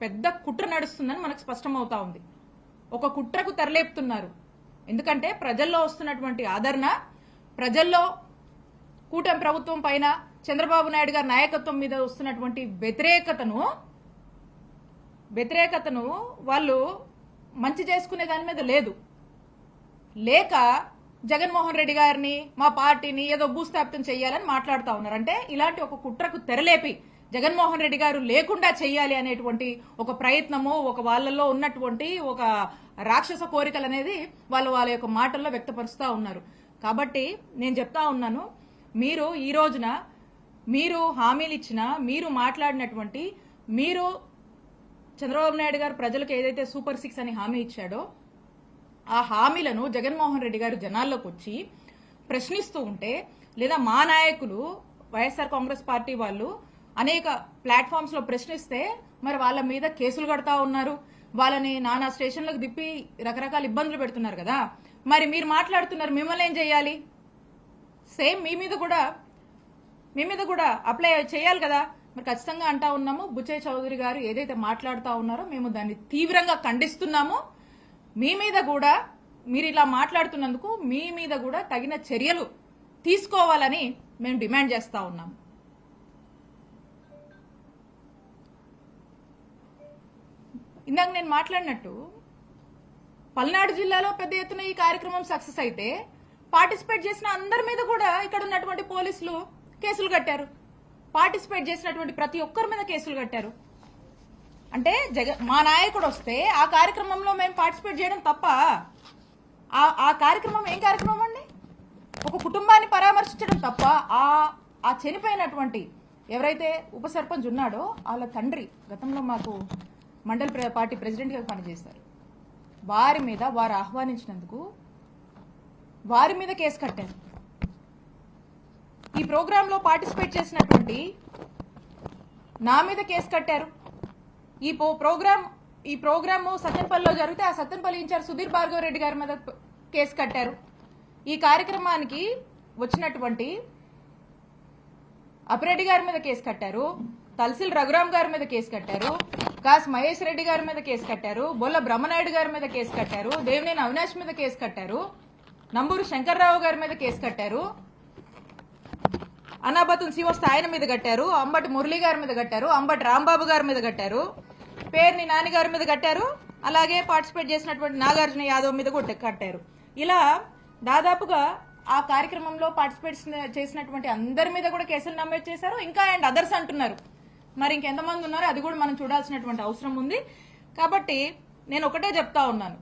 పెద్ద కుట్ర నడుస్తుందని మనకు స్పష్టమవుతా ఉంది. ఒక కుట్రకు తెరలేపుతున్నారు. ఎందుకంటే ప్రజల్లో వస్తున్నటువంటి ఆదరణ, ప్రజల్లో కూటమి ప్రభుత్వం పైన చంద్రబాబు నాయుడు గారి నాయకత్వం మీద వస్తున్నటువంటి వ్యతిరేకతను వాళ్ళు మంచి చేసుకునే దాని మీద లేదు. లేక జగన్మోహన్ రెడ్డి గారిని, మా పార్టీని ఏదో భూస్థాపితం చేయాలని మాట్లాడుతూ ఉన్నారు. అంటే ఇలాంటి ఒక కుట్రకు తెరలేపి జగన్మోహన్ రెడ్డి గారు లేకుండా చేయాలి అనేటువంటి ఒక ప్రయత్నము, ఒక వాళ్ళల్లో ఉన్నటువంటి ఒక రాక్షస కోరికలు అనేది వాళ్ళ యొక్క మాటల్లో వ్యక్తపరుస్తూ ఉన్నారు. కాబట్టి నేను చెప్తా ఉన్నాను, మీరు ఈ రోజున మీరు హామీలు ఇచ్చినా, మీరు మాట్లాడినటువంటి, మీరు చంద్రబాబు నాయుడు గారు ప్రజలకు ఏదైతే సూపర్ 6 అని హామీ ఇచ్చాడో ఆ హామీలను జగన్మోహన్ రెడ్డి గారు జనాల్లోకి వచ్చి ప్రశ్నిస్తూ ఉంటే, లేదా మా నాయకులు వైఎస్ఆర్ కాంగ్రెస్ పార్టీ వాళ్ళు అనేక ప్లాట్ఫామ్స్ లో ప్రశ్నిస్తే మరి వాళ్ళ మీద కేసులు కడతా ఉన్నారు, వాళ్ళని నానా స్టేషన్లకు దిప్పి రకరకాల ఇబ్బందులు పెడుతున్నారు కదా. మరి మీరు మాట్లాడుతున్నారు, మిమ్మల్ని ఏం చేయాలి? సేమ్ మీ మీద కూడా అప్లై చేయాలి కదా. మరి ఖచ్చితంగా అంటా ఉన్నాము, బుచ్చయ్య చౌదరి గారు ఏదైతే మాట్లాడుతూ ఉన్నారో మేము దాన్ని తీవ్రంగా ఖండిస్తున్నాము. మీ మీద కూడా, మీరు ఇలా మాట్లాడుతున్నందుకు మీ మీద కూడా తగిన చర్యలు తీసుకోవాలని మేము డిమాండ్ చేస్తా ఉన్నాము. ఇందాక నేను మాట్లాడినట్టు పల్నాడు జిల్లాలో పెద్ద ఎత్తున ఈ కార్యక్రమం సక్సెస్ అయితే పార్టిసిపేట్ చేసిన అందరి మీద కూడా ఇక్కడ ఉన్నటువంటి పోలీసులు కేసులు కట్టారు. పార్టిసిపేట్ చేసినటువంటి ప్రతి ఒక్కరి మీద కేసులు కట్టారు. అంటే మా నాయకుడు వస్తే ఆ కార్యక్రమంలో మేము పార్టిసిపేట్ చేయడం తప్ప? ఆ కార్యక్రమం ఏం కార్యక్రమం అండి? ఒక కుటుంబాన్ని పరామర్శించడం తప్ప? ఆ చనిపోయినటువంటి ఎవరైతే ఉప సర్పంచ్ ఉన్నాడో వాళ్ళ తండ్రి గతంలో మాకు మండల పార్టీ ప్రెసిడెంట్ గా పనిచేస్తారు. వారి మీద వారు ఆహ్వానించినందుకు వారి మీద కేసు కట్టారు. ఈ ప్రోగ్రామ్ లో పార్టిసిపేట్ చేసినటువంటి నా మీద కేసు కట్టారు. ఈ ప్రోగ్రామ్ సత్తెనపల్లిలో జరిగితే ఆ సత్తెనపల్లి ఇన్ఛార్జ్ సుధీర్ భార్గవ రెడ్డి గారి మీద కేసు కట్టారు. ఈ కార్యక్రమానికి వచ్చినటువంటి అప్పిరెడ్డి గారి మీద కేసు కట్టారు, తలసిల్ రఘురామ్ గారి మీద కేసు కట్టారు, కాస్ మహేష్ రెడ్డి గారి మీద కేసు కట్టారు, బొల్ల బ్రహ్మనాయుడు గారి మీద కేసు కట్టారు, దేవినేని అవినాష్ మీద కేసు కట్టారు, నంబూరు శంకర్రావు గారి మీద కేసు కట్టారు, అనాబతున్ శివస్థ ఆయన మీద కట్టారు, అంబటి మురళి గారి మీద కట్టారు, అంబటి రాంబాబు గారి మీద కట్టారు, పేర్ని నాని గారి మీద కట్టారు, అలాగే పార్టిసిపేట్ చేసినటువంటి నాగార్జున యాదవ్ మీద కూడా కట్టారు. ఇలా దాదాపుగా ఆ కార్యక్రమంలో పార్టిసిపేట్ చేసినటువంటి అందరి మీద కూడా కేసులు నమోదు చేశారు. ఇంకా అండ్ అదర్స్ అంటున్నారు. మరి ఇంకెంతమంది ఉన్నారో అది కూడా మనం చూడాల్సినటువంటి అవసరం ఉంది. కాబట్టి నేను ఒకటే చెప్తా ఉన్నాను,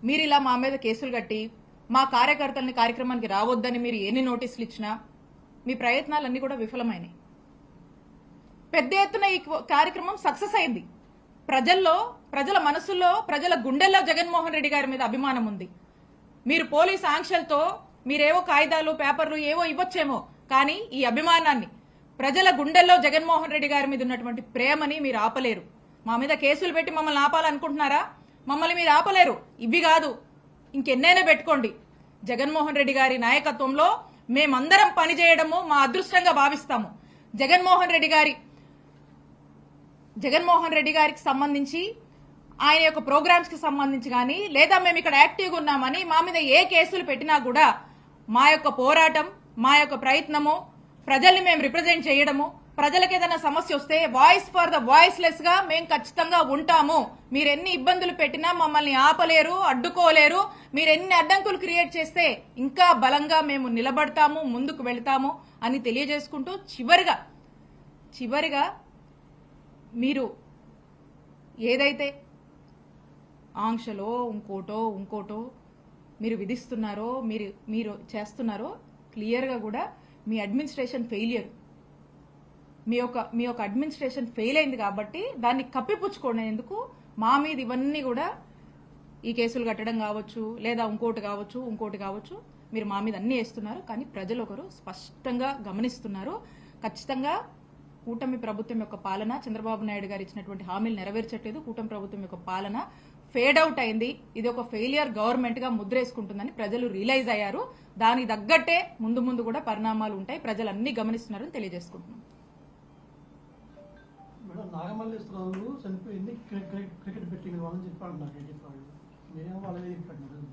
మీరు ఇలా మా మీద కేసులు కట్టి మా కార్యకర్తల్ని కార్యక్రమానికి రావద్దని మీరు ఎన్ని నోటీసులు ఇచ్చినా మీ ప్రయత్నాలన్నీ కూడా విఫలమైనాయి. పెద్ద ఎత్తున ఈ కార్యక్రమం సక్సెస్ అయింది. ప్రజల మనసుల్లో, ప్రజల గుండెల్లో జగన్మోహన్ రెడ్డి గారి మీద అభిమానం ఉంది. మీరు పోలీస్ ఆంక్షలతో మీరేవో కాగితాలు పేపర్లు ఏవో ఇవ్వచ్చేమో, కానీ ఈ అభిమానాన్ని, ప్రజల గుండెల్లో జగన్మోహన్ రెడ్డి గారి మీద ఉన్నటువంటి ప్రేమని మీరు ఆపలేరు. మా మీద కేసులు పెట్టి మమ్మల్ని ఆపాలనుకుంటున్నారా? మమ్మల్ని మీరు ఆపలేరు. ఇవి కాదు, ఇంకెన్నైనా పెట్టుకోండి. జగన్మోహన్ రెడ్డి గారి నాయకత్వంలో మేమందరం పనిచేయడము మా అదృష్టంగా భావిస్తాము. జగన్మోహన్ రెడ్డి గారికి సంబంధించి, ఆయన యొక్క ప్రోగ్రామ్స్ కి సంబంధించి కానీ, లేదా మేము ఇక్కడ యాక్టివ్గా ఉన్నామని మా మీద ఏ కేసులు పెట్టినా కూడా మా యొక్క పోరాటం, మా యొక్క ప్రయత్నము, ప్రజల్ని మేము రిప్రజెంట్ చేయడము, ప్రజలకు ఏదైనా సమస్య వస్తే వాయిస్ ఫర్ ద వాయిస్లెస్ గా మేము ఖచ్చితంగా ఉంటాము. మీరు ఎన్ని ఇబ్బందులు పెట్టినా మమ్మల్ని ఆపలేరు, అడ్డుకోలేరు. మీరు ఎన్ని అడ్డంకులు క్రియేట్ చేస్తే ఇంకా బలంగా మేము నిలబడతాము, ముందుకు వెళ్తాము అని తెలియజేసుకుంటూ చివరిగా మీరు ఏదైతే ఆంక్షలో ఇంకోటో మీరు విధిస్తున్నారో, మీరు చేస్తున్నారో, క్లియర్గా కూడా మీ అడ్మినిస్ట్రేషన్ ఫెయిలియర్, మీ యొక్క అడ్మినిస్ట్రేషన్ ఫెయిల్ అయింది. కాబట్టి దాన్ని కప్పిపుచ్చుకునేందుకు మా మీద ఇవన్నీ కూడా ఈ కేసులు కట్టడం కావచ్చు, లేదా ఇంకోటి కావచ్చు, మీరు మా మీద అన్ని వేస్తున్నారు. కానీ ప్రజలు ఒకరు స్పష్టంగా గమనిస్తున్నారు. ఖచ్చితంగా కూటమి ప్రభుత్వం యొక్క పాలన, చంద్రబాబు నాయుడు గారు ఇచ్చినటువంటి హామీలు నెరవేర్చట్లేదు. కూటమి ప్రభుత్వం యొక్క పాలన ఫేడ్ అవుట్ అయింది. ఇది ఒక ఫెయిలియర్ గవర్నమెంట్ గా ముద్రేసుకుంటుందని ప్రజలు రియలైజ్ అయ్యారు. దానికి తగ్గట్టే ముందు కూడా పరిణామాలు ఉంటాయి. ప్రజలు అన్ని గమనిస్తున్నారని తెలియజేసుకుంటున్నాం. మేడం నాగమల్లేశ్వరరావు చనిపోయింది క్రికెట్ బెట్టింగ్ వాళ్ళని చెప్పి అంటున్నారు క్రికెట్ వాళ్ళు.